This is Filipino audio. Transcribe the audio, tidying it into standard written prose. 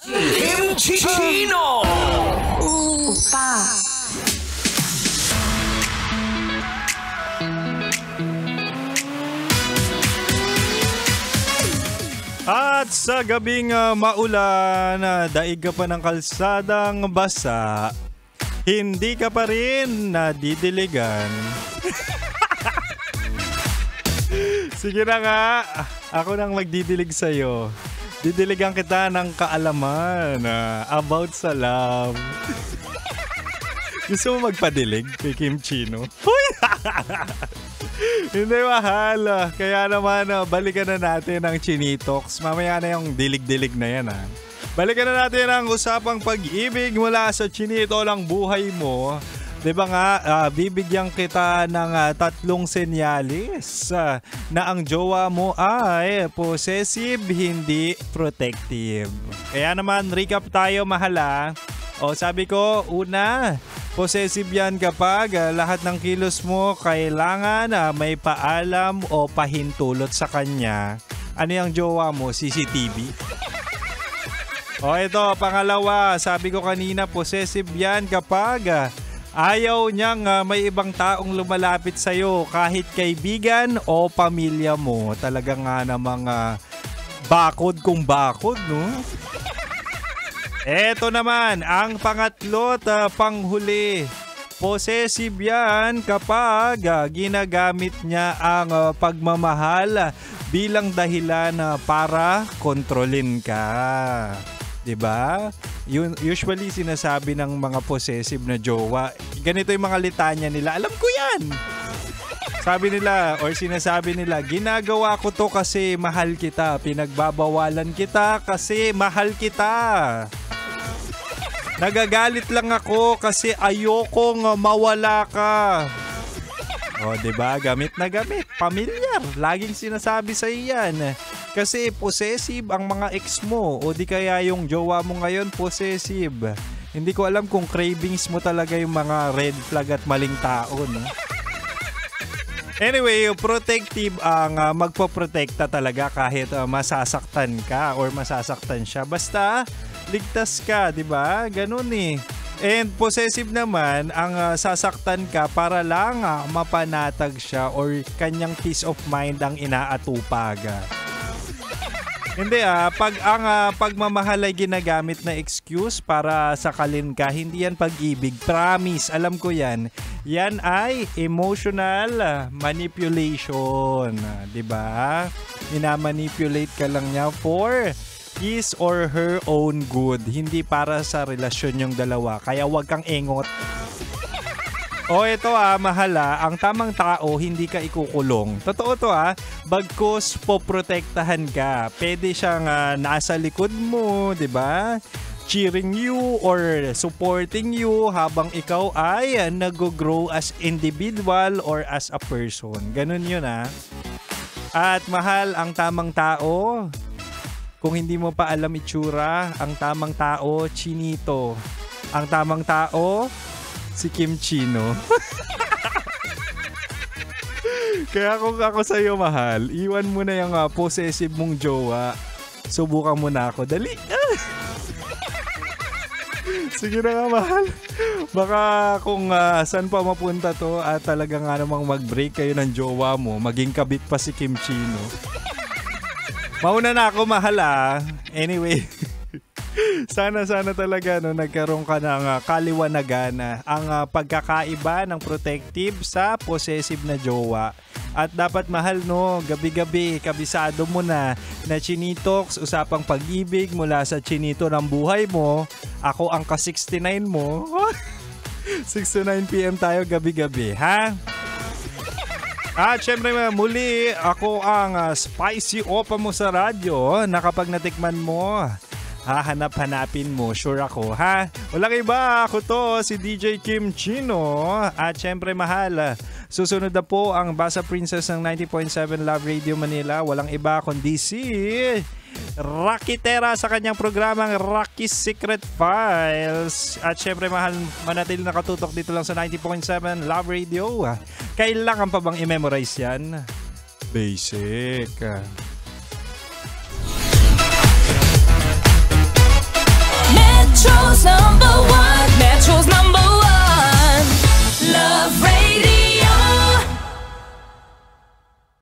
Kimchi Chino! Opa! At sa gabing maulan, daig ka pa ng kalsadang basa, hindi ka pa rin nadidiligan. Sige na nga, ako nang magdidilig sa'yo. Didiligan kita ng kaalaman about sa love. Gusto mo magpadilig kay Kim Chino? Hindi mahal. Kaya naman, balikan na natin ang Chinitox. Mamaya na yung dilig-dilig na yan. Balikan na natin ang usapang pag-ibig mula sa Chinito ng buhay mo. Diba nga, bibigyan kita ng 3 senyalis na ang jowa mo ay possessive, hindi protective. Kaya naman, recap tayo, mahala. O sabi ko, una, possessive yan kapag lahat ng kilos mo kailangan may paalam o pahintulot sa kanya. Ano yung jowa mo? CCTV? O ito, pangalawa, sabi ko kanina, possessive yan kapag ayaw niyang may ibang taong lumalapit sa'yo kahit kaibigan o pamilya mo. Talaga nga namang bakod kung bakod, no? Eto naman, ang pangatlo at panghuli. Possessive yan kapag ginagamit niya ang pagmamahal bilang dahilan para kontrolin ka. 'Di ba? Usually sinasabi ng mga possessive na jowa, ganito yung mga litanya nila. Alam ko yan! Sabi nila or sinasabi nila, ginagawa ko to kasi mahal kita. Pinagbabawalan kita kasi mahal kita. Nagagalit lang ako kasi ayokong mawala ka. O, diba? Gamit na gamit. Pamilyar. Laging sinasabi sa iyan. Kasi possessive ang mga ex mo. O di kaya yung jowa mo ngayon possessive. Hindi ko alam kung cravings mo talaga yung mga red flag at maling tao, no? Anyway, protective ang magpoprotekta talaga kahit masasaktan ka or masasaktan siya. Basta ligtas ka, 'di ba? Ganun eh. And possessive naman ang sasaktan ka para lang mapanatag siya or kanyang peace of mind ang inaatupag. Hindi pag ang pagmamahal ay ginagamit na excuse para sakalin ka, hindi yan pag-ibig. Promise, alam ko yan. Yan ay emotional manipulation, 'di ba? Minamanipulate ka lang niya for his or her own good, hindi para sa relasyon yung dalawa. Kaya wag kang engot. O ito mahala, ang tamang tao hindi ka ikukulong. Totoo to bagkus poprotektahan ka. Pwede siyang nasa likod mo, 'di ba? Cheering you or supporting you habang ikaw ay nag-grow as individual or as a person. Ganun yun At mahal, ang tamang tao, kung hindi mo pa alam itsura, ang tamang tao, Chinito. Ang tamang tao, si Kim Chino. Kaya kung ako sa'yo, mahal, iwan mo na yung possessive mong jowa. Subukan mo na ako. Dali! Sige na nga, mahal. Baka kung saan pa mapunta to at talaga nga namang mag-break kayo ng jowa mo, maging kabit pa si Kim Chino. Mauna na ako, mahal Anyway, sana talaga nagkaroon ka ng kaliwanagan ang pagkakaiba ng protective sa possessive na jowa. At dapat, mahal, gabi-gabi kabisado mo na Chinitox, usapang pag-ibig mula sa Chinito ng buhay mo. Ako ang ka-69 mo. 6 to 9 PM tayo gabi-gabi, ha? At syempre muli, ako ang spicy opa mo sa radyo na kapag natikman mo, hahanap-hanapin mo, sure ako, ha? Walang iba, ako to, si DJ Kim Chino. At syempre, mahal, susunod na po ang Basa Princess ng 90.7 Love Radio Manila. Walang iba kundi si Rocky Terra sa kanyang programang Rocky's Secret Files. At syempre, mahal, manatili nakatutok dito lang sa 90.7 Love Radio. Kailangan pa bang i-memorize yan? Basic.